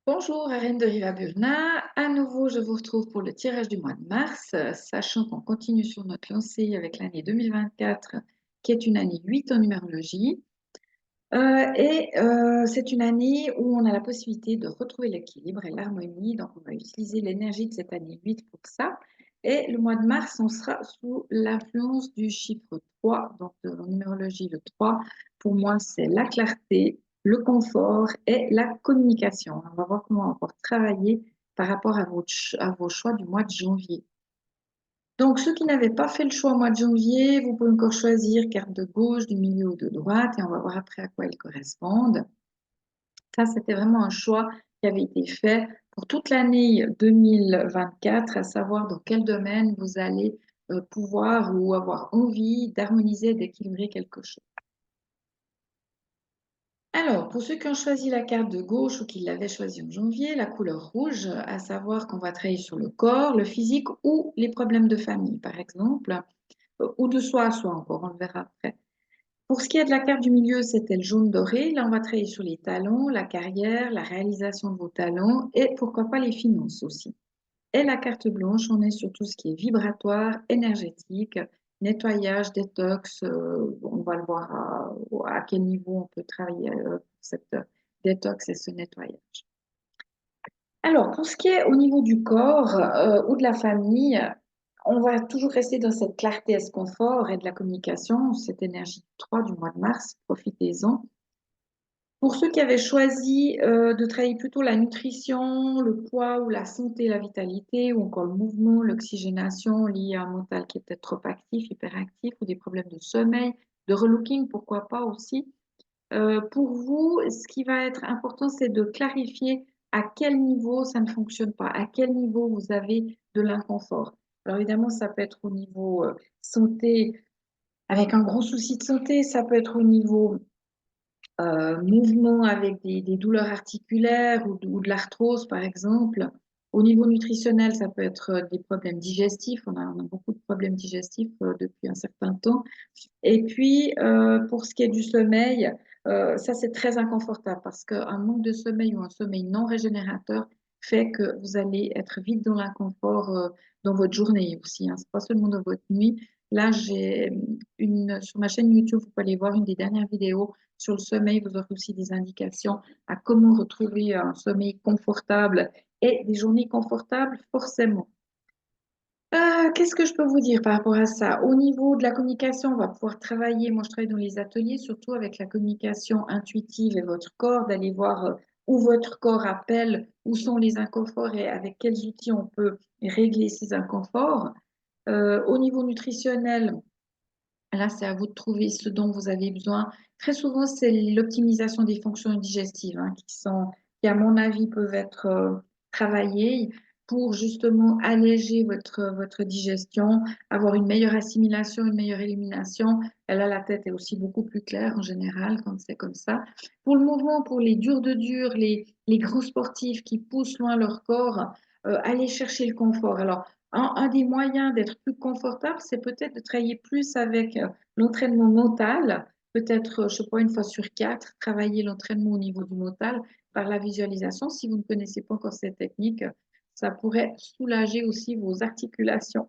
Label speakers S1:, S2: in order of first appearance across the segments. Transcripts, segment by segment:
S1: Bonjour, Arène de Rivaburna. À nouveau, je vous retrouve pour le tirage du mois de mars, sachant qu'on continue sur notre lancée avec l'année 2024, qui est une année 8 en numérologie. C'est une année où on a la possibilité de retrouver l'équilibre et l'harmonie. Donc, on va utiliser l'énergie de cette année 8 pour ça. Et le mois de mars, on sera sous l'influence du chiffre 3. Donc, en numérologie, le 3, pour moi, c'est la clarté, le confort et la communication. On va voir comment on va pouvoir travailler par rapport à vos choix du mois de janvier. Donc, ceux qui n'avaient pas fait le choix au mois de janvier, vous pouvez encore choisir carte de gauche, du milieu ou de droite, et on va voir après à quoi elles correspondent. Ça, c'était vraiment un choix qui avait été fait pour toute l'année 2024, à savoir dans quel domaine vous allez pouvoir ou avoir envie d'harmoniser, d'équilibrer quelque chose. Alors, pour ceux qui ont choisi la carte de gauche ou qui l'avaient choisie en janvier, la couleur rouge, à savoir qu'on va travailler sur le corps, le physique ou les problèmes de famille, par exemple, ou de soi à soi encore, on le verra après. Pour ce qui est de la carte du milieu, c'était le jaune doré. Là, on va travailler sur les talents, la carrière, la réalisation de vos talents et pourquoi pas les finances aussi. Et la carte blanche, on est sur tout ce qui est vibratoire, énergétique, nettoyage, détox. On va le voir à quel niveau on peut travailler pour cette détox et ce nettoyage. Alors, pour ce qui est au niveau du corps ou de la famille, on va toujours rester dans cette clarté et ce confort et de la communication, cette énergie 3 du mois de mars, profitez-en. Pour ceux qui avaient choisi de travailler plutôt la nutrition, le poids ou la santé, la vitalité, ou encore le mouvement, l'oxygénation liée à un mental qui est peut-être trop actif, hyperactif, ou des problèmes de sommeil, de relooking, pourquoi pas aussi. Pour vous, ce qui va être important, c'est de clarifier à quel niveau ça ne fonctionne pas, à quel niveau vous avez de l'inconfort. Alors évidemment, ça peut être au niveau santé, avec un gros souci de santé, ça peut être au niveau mouvement avec des douleurs articulaires ou de l'arthrose, par exemple. Au niveau nutritionnel, ça peut être des problèmes digestifs. On a beaucoup de problèmes digestifs depuis un certain temps. Et puis, pour ce qui est du sommeil, ça, c'est très inconfortable parce qu'un manque de sommeil ou un sommeil non régénérateur fait que vous allez être vite dans l'inconfort dans votre journée aussi. Hein. C'est pas seulement dans votre nuit. Là, sur ma chaîne YouTube, vous pouvez aller voir une des dernières vidéos sur le sommeil. Vous aurez aussi des indications à comment retrouver un sommeil confortable et des journées confortables, forcément. Qu'est-ce que je peux vous dire par rapport à ça? Au niveau de la communication, on va pouvoir travailler. Moi, je travaille dans les ateliers, surtout avec la communication intuitive et votre corps, d'aller voir où votre corps appelle, où sont les inconforts et avec quels outils on peut régler ces inconforts. Au niveau nutritionnel, là, c'est à vous de trouver ce dont vous avez besoin. Très souvent, c'est l'optimisation des fonctions digestives hein, qui, à mon avis, peuvent être travaillées pour justement alléger votre digestion, avoir une meilleure assimilation, une meilleure élimination. Et là, la tête est aussi beaucoup plus claire en général quand c'est comme ça. Pour le mouvement, pour les durs de dur, les grands sportifs qui poussent loin leur corps, aller chercher le confort. Alors, un des moyens d'être plus confortable, c'est peut-être de travailler plus avec l'entraînement mental, peut-être, je ne sais pas, une fois sur quatre, travailler l'entraînement au niveau du mental par la visualisation. Si vous ne connaissez pas encore cette technique, ça pourrait soulager aussi vos articulations.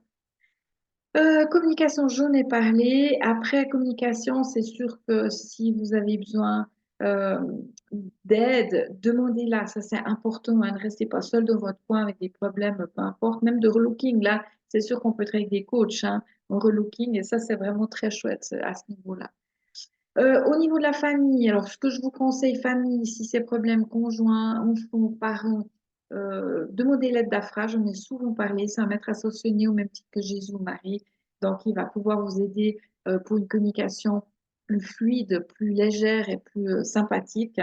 S1: Communication, j'en ai parlé. Après communication, c'est sûr que si vous avez besoin euh, d'aide, demandez-la. Ça, c'est important. Hein. Ne restez pas seul dans votre coin avec des problèmes, peu importe. Même de relooking, là, c'est sûr qu'on peut travailler avec des coachs hein, en relooking. Et ça, c'est vraiment très chouette à ce niveau-là. Au niveau de la famille, alors ce que je vous conseille, famille, si c'est problème conjoint, enfants, parents, demandez l'aide d'Afra, j'en ai souvent parlé, c'est un maître associé au même titre que Jésus Marie, donc il va pouvoir vous aider pour une communication plus fluide, plus légère et plus sympathique.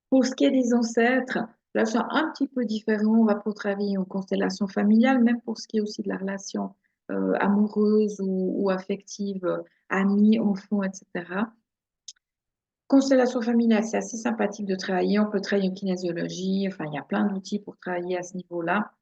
S1: Pour ce qui est des ancêtres, là c'est un petit peu différent, on va pour travailler en constellation familiale, même pour ce qui est aussi de la relation amoureuse ou affective, amis, enfants, etc. Constellation familiale, c'est assez sympathique de travailler. On peut travailler en kinésiologie. Enfin, il y a plein d'outils pour travailler à ce niveau-là.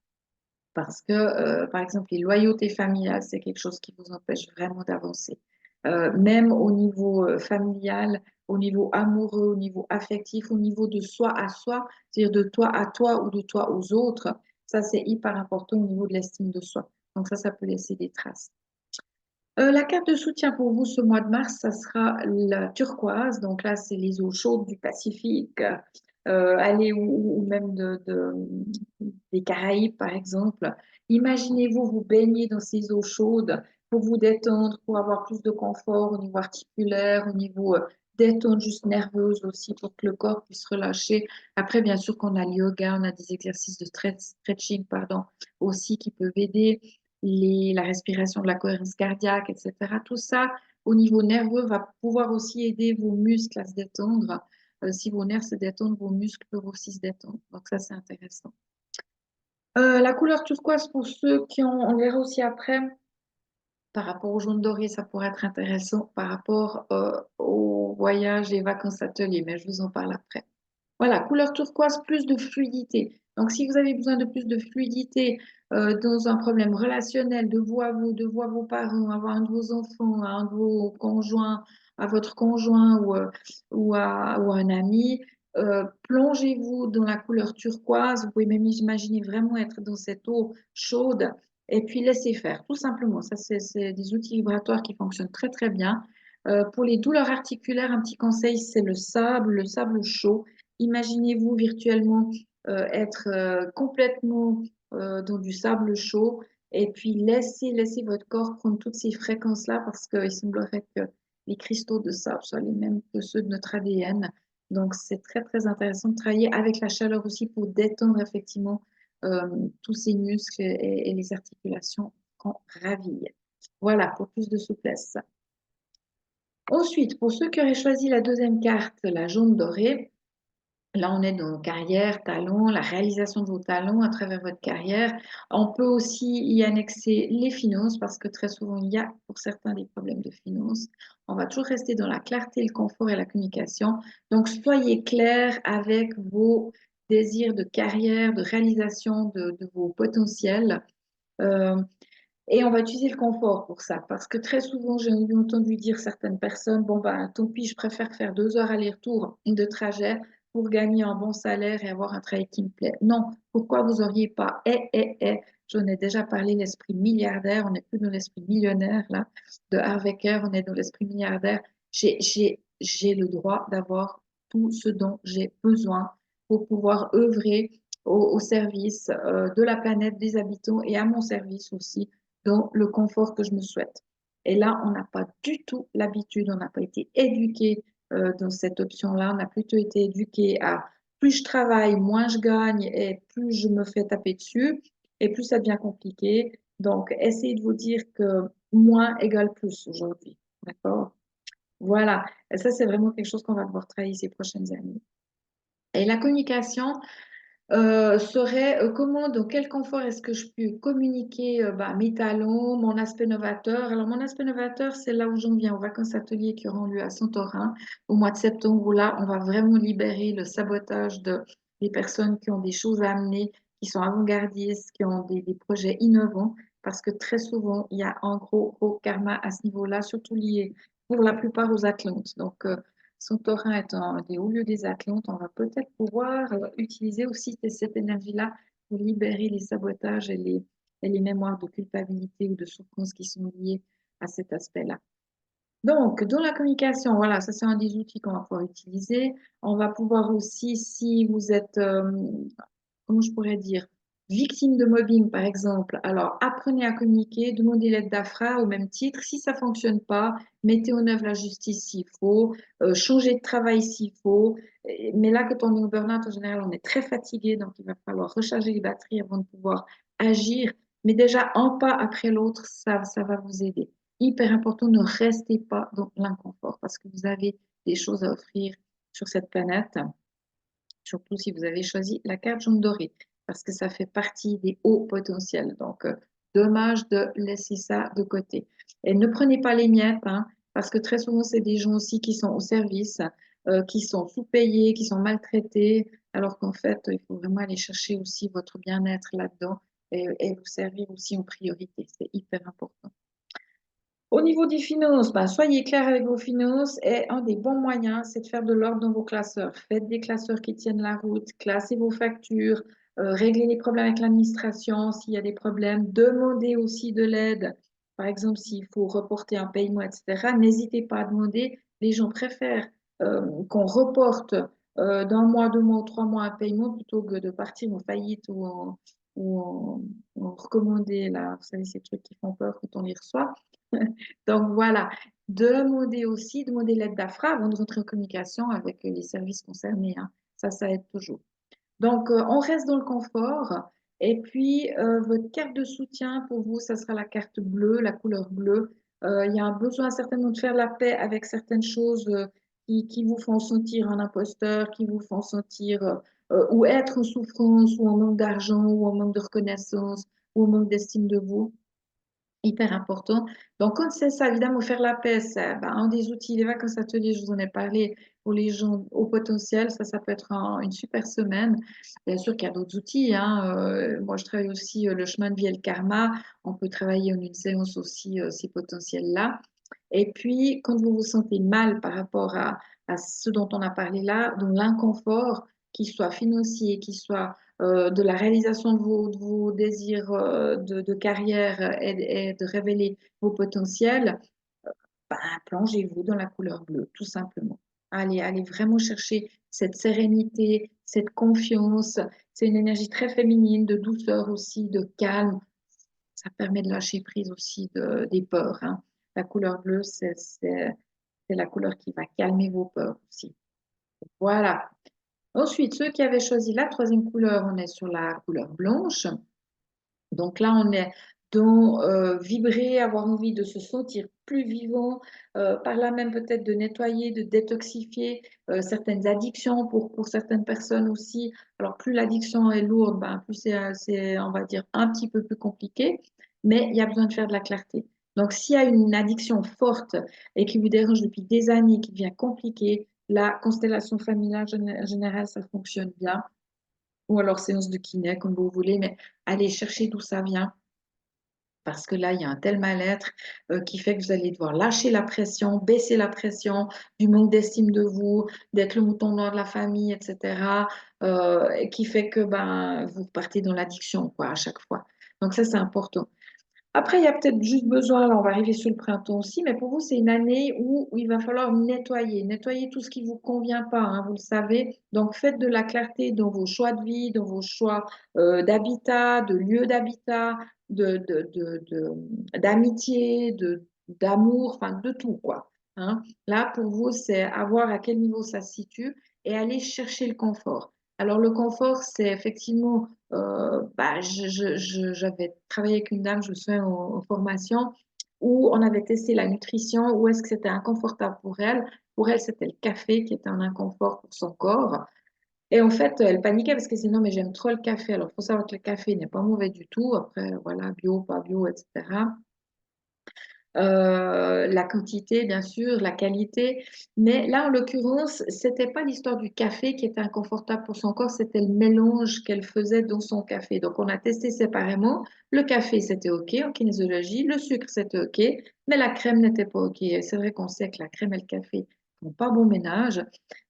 S1: Parce que, par exemple, les loyautés familiales, c'est quelque chose qui vous empêche vraiment d'avancer. Même au niveau familial, au niveau amoureux, au niveau affectif, au niveau de soi à soi, c'est-à-dire de toi à toi ou de toi aux autres. Ça, c'est hyper important au niveau de l'estime de soi. Donc ça peut laisser des traces. La carte de soutien pour vous ce mois de mars, ça sera la turquoise. Donc là, c'est les eaux chaudes du Pacifique, allez, ou même des Caraïbes, par exemple. Imaginez-vous vous baigner dans ces eaux chaudes pour vous détendre, pour avoir plus de confort au niveau articulaire, au niveau détente juste nerveuse aussi, pour que le corps puisse relâcher. Après, bien sûr qu'on a le yoga, on a des exercices de stretching, pardon, aussi qui peuvent aider la respiration de la cohérence cardiaque, etc. Tout ça, au niveau nerveux, va pouvoir aussi aider vos muscles à se détendre. Si vos nerfs se détendent, vos muscles peuvent aussi se détendre. Donc ça, c'est intéressant. La couleur turquoise, pour ceux qui ont, on verra aussi après, par rapport au jaune doré, ça pourrait être intéressant par rapport au voyage et vacances ateliers, mais je vous en parle après. Voilà, couleur turquoise, plus de fluidité. Donc, si vous avez besoin de plus de fluidité dans un problème relationnel, de vous à vous, de vous à vos parents, à un de vos enfants, à un de vos conjoints, à votre conjoint ou à un ami, plongez-vous dans la couleur turquoise. Vous pouvez même imaginer vraiment être dans cette eau chaude et puis laissez faire, tout simplement. Ça, c'est des outils vibratoires qui fonctionnent très, très bien. Pour les douleurs articulaires, un petit conseil, c'est le sable chaud. Imaginez-vous virtuellement être complètement dans du sable chaud et puis laissez votre corps prendre toutes ces fréquences-là parce qu'il semblerait que les cristaux de sable soient les mêmes que ceux de notre ADN. Donc, c'est très, très intéressant de travailler avec la chaleur aussi pour détendre effectivement tous ces muscles et les articulations qu'on raville. Voilà, pour plus de souplesse. Ensuite, pour ceux qui auraient choisi la deuxième carte, la jaune dorée, là, on est dans carrière, talent, la réalisation de vos talents à travers votre carrière. On peut aussi y annexer les finances parce que très souvent, il y a pour certains des problèmes de finances. On va toujours rester dans la clarté, le confort et la communication. Donc, soyez clair avec vos désirs de carrière, de réalisation de vos potentiels. Euh, et on va utiliser le confort pour ça, parce que très souvent, j'ai entendu dire certaines personnes, bon ben, tant pis, je préfère faire 2 heures aller-retour de trajet pour gagner un bon salaire et avoir un travail qui me plaît. Non, pourquoi vous auriez pas, j'en ai déjà parlé, l'esprit milliardaire, on n'est plus dans l'esprit millionnaire, là, de Harvey Kerr, on est dans l'esprit milliardaire. J'ai le droit d'avoir tout ce dont j'ai besoin pour pouvoir œuvrer au service de la planète, des habitants et à mon service aussi dans le confort que je me souhaite. Et là, on n'a pas du tout l'habitude, on n'a pas été éduqué dans cette option-là, on a plutôt été éduqué à plus je travaille, moins je gagne et plus je me fais taper dessus et plus ça devient compliqué. Donc, essayez de vous dire que moins égale plus aujourd'hui. D'accord? Voilà. Et ça, c'est vraiment quelque chose qu'on va devoir travailler ces prochaines années. Et la communication, serait comment, dans quel confort est-ce que je peux communiquer mes talents, mon aspect novateur. Alors, mon aspect novateur, c'est là où j'en viens aux vacances ateliers qui auront lieu à Santorin au mois de septembre, où là, on va vraiment libérer le sabotage des personnes qui ont des choses à amener, qui sont avant-gardistes, qui ont des projets innovants, parce que très souvent, il y a un gros karma à ce niveau-là, surtout lié pour la plupart aux Atlantes. Donc, Santorin étant un des hauts lieux des Atlantes, on va peut-être pouvoir utiliser aussi cette énergie-là pour libérer les sabotages et les mémoires de culpabilité ou de souffrance qui sont liées à cet aspect-là. Donc, dans la communication, voilà, ça c'est un des outils qu'on va pouvoir utiliser. On va pouvoir aussi, si vous êtes, comment je pourrais dire, victime de mobbing, par exemple, alors apprenez à communiquer, demandez l'aide d'AFRA au même titre. Si ça ne fonctionne pas, mettez en œuvre la justice s'il faut, changez de travail s'il faut. Mais là, quand on est au burn-out, en général, on est très fatigué, donc il va falloir recharger les batteries avant de pouvoir agir. Mais déjà, un pas après l'autre, ça va vous aider. Hyper important, ne restez pas dans l'inconfort parce que vous avez des choses à offrir sur cette planète, surtout si vous avez choisi la carte jaune dorée, parce que ça fait partie des hauts potentiels. Donc, dommage de laisser ça de côté. Et ne prenez pas les miettes, hein, parce que très souvent, c'est des gens aussi qui sont au service, qui sont sous-payés, qui sont maltraités, alors qu'en fait, il faut vraiment aller chercher aussi votre bien-être là-dedans et vous servir aussi en priorité. C'est hyper important. Au niveau des finances, ben, soyez clair avec vos finances et un des bons moyens, c'est de faire de l'ordre dans vos classeurs. Faites des classeurs qui tiennent la route, classez vos factures, réglez les problèmes avec l'administration s'il y a des problèmes, demandez aussi de l'aide. Par exemple, s'il faut reporter un paiement, etc., n'hésitez pas à demander. Les gens préfèrent qu'on reporte d'un mois, 2 mois ou 3 mois un paiement plutôt que de partir en faillite ou en recommandé, là, vous savez, ces trucs qui font peur quand on les reçoit. Donc voilà, demander l'aide d'AFRA avant de rentrer en communication avec les services concernés, hein. Ça aide toujours. Donc on reste dans le confort. Et puis votre carte de soutien pour vous, ça sera la carte bleue, la couleur bleue. Il y a un besoin certainement de faire la paix avec certaines choses qui vous font sentir un imposteur, qui vous font sentir ou être en souffrance, ou en manque d'argent, ou en manque de reconnaissance, ou en manque d'estime de vous. Hyper important. Donc, quand c'est ça, évidemment, faire la paix, c'est ben, un des outils, les vacances ateliers, je vous en ai parlé, pour les gens au potentiel, ça peut être une super semaine. Bien sûr qu'il y a d'autres outils, hein. Moi, je travaille aussi le chemin de vie et le karma. On peut travailler en une séance aussi ces potentiels-là. Et puis, quand vous vous sentez mal par rapport à ce dont on a parlé là, donc l'inconfort, qu'il soit financier, qu'il soit de la réalisation de vos désirs de carrière et de révéler vos potentiels, ben, plongez-vous dans la couleur bleue, tout simplement. Allez vraiment chercher cette sérénité, cette confiance. C'est une énergie très féminine, de douceur aussi, de calme. Ça permet de lâcher prise aussi des peurs, hein. La couleur bleue, c'est la couleur qui va calmer vos peurs aussi. Voilà. Ensuite, ceux qui avaient choisi la troisième couleur, on est sur la couleur blanche. Donc là, on est dans vibrer, avoir envie de se sentir plus vivant, par là même peut-être de nettoyer, de détoxifier certaines addictions pour certaines personnes aussi. Alors plus l'addiction est lourde, ben, plus c'est, on va dire, un petit peu plus compliqué, mais il y a besoin de faire de la clarté. Donc s'il y a une addiction forte et qui vous dérange depuis des années, qui devient compliquée, la constellation familiale générale, ça fonctionne bien. Ou alors séance de kiné, comme vous voulez, mais allez chercher d'où ça vient. Parce que là, il y a un tel mal-être qui fait que vous allez devoir lâcher la pression, baisser la pression, du manque d'estime de vous, d'être le mouton noir de la famille, etc. Et qui fait que ben, vous partez dans l'addiction, quoi, à chaque fois. Donc ça, c'est important. Après, il y a peut-être juste besoin, là on va arriver sur le printemps aussi, mais pour vous, c'est une année où il va falloir nettoyer tout ce qui ne vous convient pas, hein, vous le savez. Donc, faites de la clarté dans vos choix de vie, dans vos choix d'habitat, de lieu d'habitat, d'amitié, d'amour, enfin de tout, quoi, hein. Là, pour vous, c'est avoir à quel niveau ça se situe et aller chercher le confort. Alors, le confort, c'est effectivement bah, j'avais travaillé avec une dame, je me souviens, en formation, où on avait testé la nutrition, où est-ce que c'était inconfortable pour elle. Pour elle, c'était le café qui était un inconfort pour son corps. Et en fait, elle paniquait parce qu'elle disait non, mais j'aime trop le café. Alors, il faut savoir que le café n'est pas mauvais du tout. Après, voilà, bio, pas bio, etc. La quantité, bien sûr, la qualité. Mais là, en l'occurrence, c'était pas l'histoire du café qui était inconfortable pour son corps, c'était le mélange qu'elle faisait dans son café. Donc, on a testé séparément. Le café, c'était OK en kinésiologie. Le sucre, c'était OK. Mais la crème n'était pas OK. Et c'est vrai qu'on sait que la crème et le café font pas bon ménage.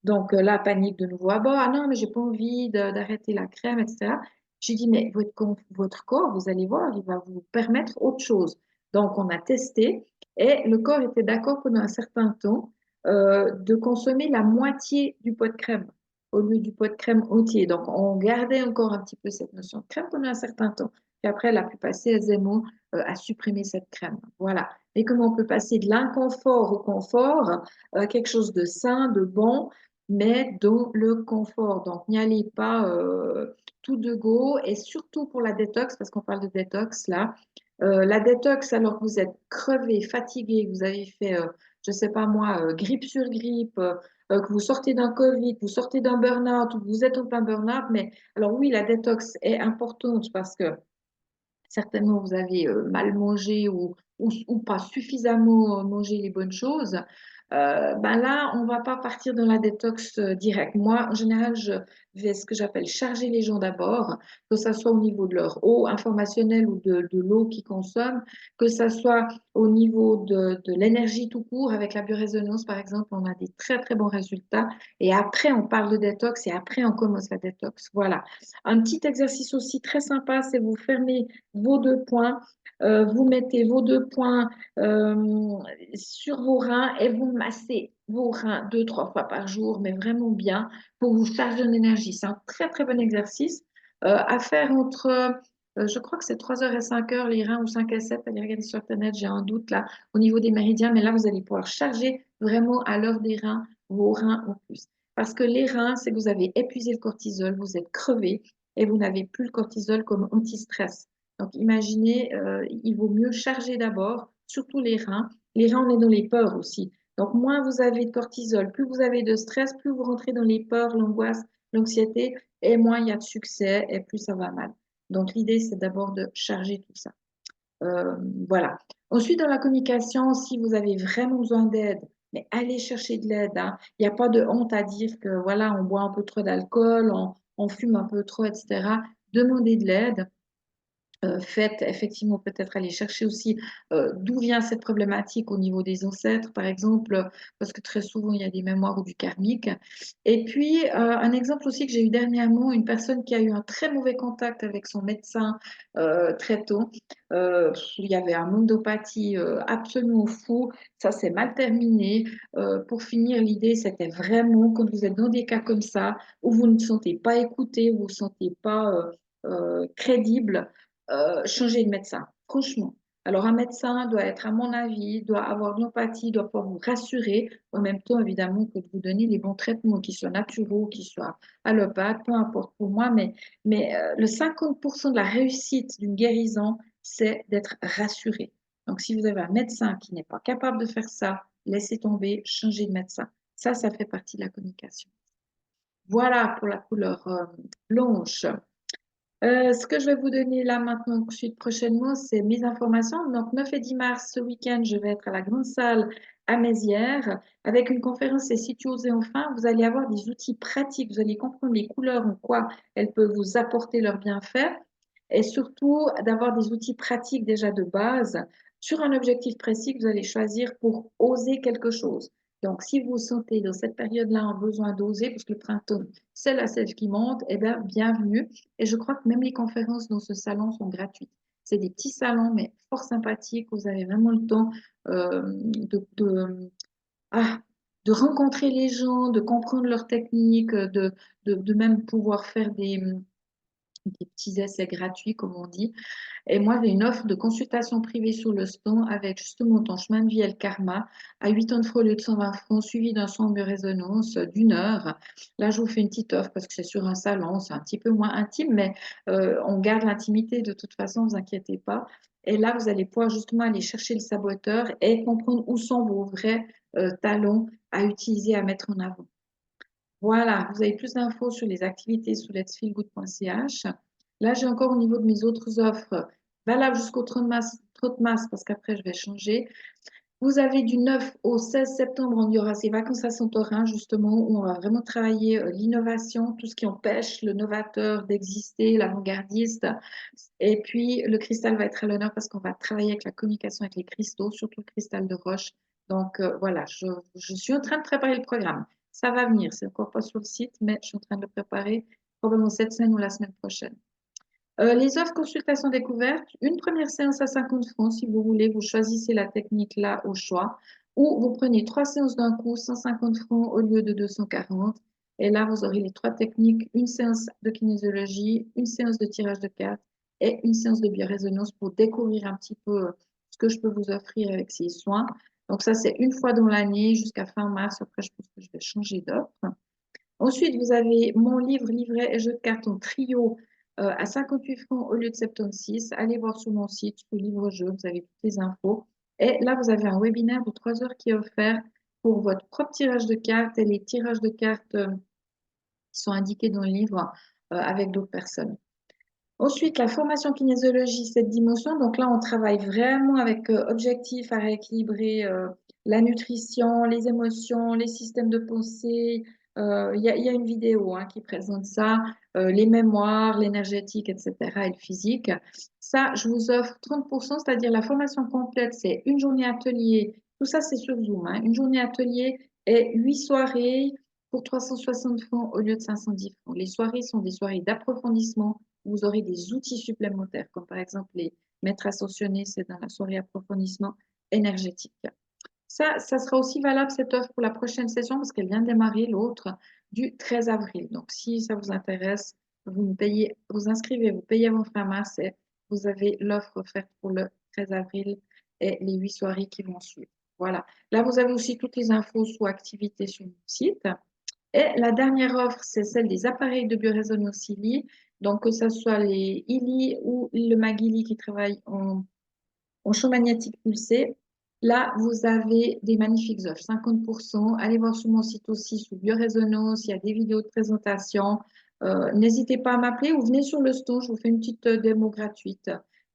S1: Donc, là, panique de nouveau. Ah bon, ah non, mais j'ai pas envie d'arrêter la crème, etc. J'ai dit, mais votre corps, vous allez voir, il va vous permettre autre chose. Donc, on a testé et le corps était d'accord pendant un certain temps de consommer la moitié du pot de crème au lieu du pot de crème entier. Donc, on gardait encore un petit peu cette notion de crème pendant un certain temps. Puis après, elle a pu passer aisément à supprimer cette crème. Voilà. Et comment on peut passer de l'inconfort au confort, quelque chose de sain, de bon, mais dans le confort. Donc, n'y allez pas tout de go. Et surtout pour la détox, parce qu'on parle de détox là, la détox, alors que vous êtes crevé, fatigué, que vous avez fait, je ne sais pas moi, grippe sur grippe, que vous sortez d'un Covid, que vous sortez d'un burn-out ou que vous êtes en plein burn-out, mais alors oui, la détox est importante parce que certainement vous avez mal mangé ou pas suffisamment mangé les bonnes choses. Ben là, on va pas partir dans la détox directe. Moi, en général, je vais ce que j'appelle charger les gens d'abord, que ça soit au niveau de leur eau informationnelle ou de l'eau qu'ils consomment, que ça soit au niveau de l'énergie tout court. Avec la biorésonance, par exemple, on a des très, très bons résultats. Et après, on parle de détox et après, on commence la détox. Voilà. Un petit exercice aussi très sympa, c'est vous fermez vos deux poings, vous mettez vos deux poings sur vos reins et vous massez vos reins 2, 3 fois par jour, mais vraiment bien pour vous charger en énergie. C'est un très très bon exercice à faire entre, je crois que c'est 3 heures et 5 heures les reins ou 5 et 7. Allez regarder sur Internet, j'ai un doute là au niveau des méridiens, mais là vous allez pouvoir charger vraiment à l'heure des reins vos reins en plus. Parce que les reins, c'est que vous avez épuisé le cortisol, vous êtes crevé et vous n'avez plus le cortisol comme anti-stress. Donc, imaginez, il vaut mieux charger d'abord, surtout les reins. Les reins, on est dans les peurs aussi. Donc, moins vous avez de cortisol, plus vous avez de stress, plus vous rentrez dans les peurs, l'angoisse, l'anxiété, et moins il y a de succès, et plus ça va mal. Donc, l'idée, c'est d'abord de charger tout ça. Euh, voilà. Ensuite, dans la communication, si vous avez vraiment besoin d'aide, mais allez chercher de l'aide, hein. Il n'y a pas de honte à dire que voilà, on boit un peu trop d'alcool, on fume un peu trop, etc. Demandez de l'aide. Faites effectivement peut-être aller chercher aussi d'où vient cette problématique au niveau des ancêtres, par exemple, parce que très souvent il y a des mémoires ou du karmique. Et puis, un exemple aussi que j'ai eu dernièrement, une personne qui a eu un très mauvais contact avec son médecin très tôt. Il y avait un endopathie absolument fou, ça s'est mal terminé. Pour finir, l'idée c'était vraiment quand vous êtes dans des cas comme ça, où vous ne vous sentez pas écouté, vous ne vous sentez pas crédible, changer de médecin, franchement. Alors, un médecin doit être, à mon avis, doit avoir de l'empathie, doit pouvoir vous rassurer, en même temps, évidemment, que de vous donner les bons traitements, qu'ils soient naturaux, qu'ils soient allopathes, peu importe pour moi, mais le 50% de la réussite d'une guérison, c'est d'être rassuré. Donc, si vous avez un médecin qui n'est pas capable de faire ça, laissez tomber, changez de médecin. Ça fait partie de la communication. Voilà pour la couleur blanche. Ce que je vais vous donner là maintenant, suite prochainement, c'est mes informations. Donc, 9 et 10 mars, ce week-end, je vais être à la grande salle à Mézières avec une conférence et si tu osais enfin, vous allez avoir des outils pratiques. Vous allez comprendre les couleurs, en quoi elles peuvent vous apporter leurs bienfaits et surtout d'avoir des outils pratiques déjà de base sur un objectif précis que vous allez choisir pour oser quelque chose. Donc, si vous sentez dans cette période-là un besoin d'oser, parce que le printemps, c'est la sève qui monte, eh bien, bienvenue. Et je crois que même les conférences dans ce salon sont gratuites. C'est des petits salons, mais fort sympathiques. Vous avez vraiment le temps ah, de rencontrer les gens, de comprendre leurs techniques, de même pouvoir faire des petits essais gratuits, comme on dit. Et moi, j'ai une offre de consultation privée sur le stand avec justement ton chemin de vie et le karma à 80 francs au lieu de 120 francs, suivi d'un son de résonance d'une heure. Là, je vous fais une petite offre parce que c'est sur un salon, c'est un petit peu moins intime, mais on garde l'intimité de toute façon, ne vous inquiétez pas. Et là, vous allez pouvoir justement aller chercher le saboteur et comprendre où sont vos vrais talents à utiliser, à mettre en avant. Voilà, vous avez plus d'infos sur les activités sur letsfeelgood.ch. Là, j'ai encore au niveau de mes autres offres, valables jusqu'au 30 mars, parce qu'après, je vais changer. Vous avez du 9 au 16 septembre, on y aura ces vacances à Santorin, justement, où on va vraiment travailler l'innovation, tout ce qui empêche le novateur d'exister, l'avant-gardiste. Et puis, le cristal va être à l'honneur parce qu'on va travailler avec la communication avec les cristaux, surtout le cristal de roche. Donc, voilà, je suis en train de préparer le programme. Ça va venir, c'est encore pas sur le site, mais je suis en train de le préparer probablement cette semaine ou la semaine prochaine. Les offres consultation découverte, une première séance à 50 francs si vous voulez, vous choisissez la technique là au choix, ou vous prenez 3 séances d'un coup, 150 francs au lieu de 240. Et là, vous aurez les 3 techniques, une séance de kinésiologie, une séance de tirage de cartes et une séance de biorésonance pour découvrir un petit peu ce que je peux vous offrir avec ces soins. Donc ça, c'est une fois dans l'année jusqu'à fin mars. Après, je pense que je vais changer d'offre. Ensuite, vous avez mon livre, livret et jeu de cartes en trio à 58 francs au lieu de 76. Allez voir sur mon site, sur livre-jeu, vous avez toutes les infos. Et là, vous avez un webinaire de 3 heures qui est offert pour votre propre tirage de cartes et les tirages de cartes qui sont indiqués dans le livre avec d'autres personnes. Ensuite, la formation kinésiologie, cette dimension. Donc là, on travaille vraiment avec objectif à rééquilibrer la nutrition, les émotions, les systèmes de pensée. Il y a une vidéo hein, qui présente ça, les mémoires, l'énergétique, etc. et le physique. Ça, je vous offre 30%, c'est-à-dire la formation complète, c'est une journée atelier. Tout ça, c'est sur Zoom, hein. Une journée atelier et 8 soirées pour 360 francs au lieu de 510 francs. Les soirées sont des soirées d'approfondissement. Vous aurez des outils supplémentaires, comme par exemple les maîtres ascensionnés, c'est dans la soirée approfondissement énergétique. Ça sera aussi valable cette offre pour la prochaine session parce qu'elle vient de démarrer l'autre du 13 avril. Donc, si ça vous intéresse, vous me payez, vous inscrivez, vous payez vos frais masse et vous avez l'offre offerte pour le 13 avril et les 8 soirées qui vont suivre. Voilà. Là, vous avez aussi toutes les infos sous activités sur mon site. Et la dernière offre, c'est celle des appareils de biorésonance ILI. Donc, que ce soit les ILI ou le MAGILI qui travaillent en champ magnétique pulsé. Là, vous avez des magnifiques offres, 50%. Allez voir sur mon site aussi, sous biorésonance, il y a des vidéos de présentation. N'hésitez pas à m'appeler ou venez sur le stand, je vous fais une petite démo gratuite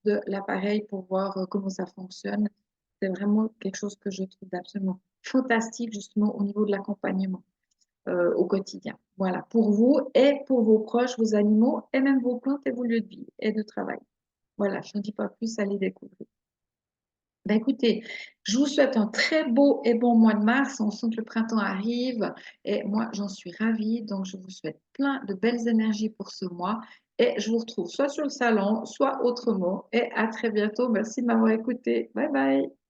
S1: de l'appareil pour voir comment ça fonctionne. C'est vraiment quelque chose que je trouve absolument fantastique, justement, au niveau de l'accompagnement au quotidien. Voilà, pour vous et pour vos proches, vos animaux et même vos plantes et vos lieux de vie et de travail. Voilà, je ne dis pas plus, allez découvrir. Ben écoutez, je vous souhaite un très beau et bon mois de mars. On sent que le printemps arrive et moi, j'en suis ravie. Donc, je vous souhaite plein de belles énergies pour ce mois et je vous retrouve soit sur le salon, soit autrement. Et à très bientôt. Merci de m'avoir écouté. Bye bye.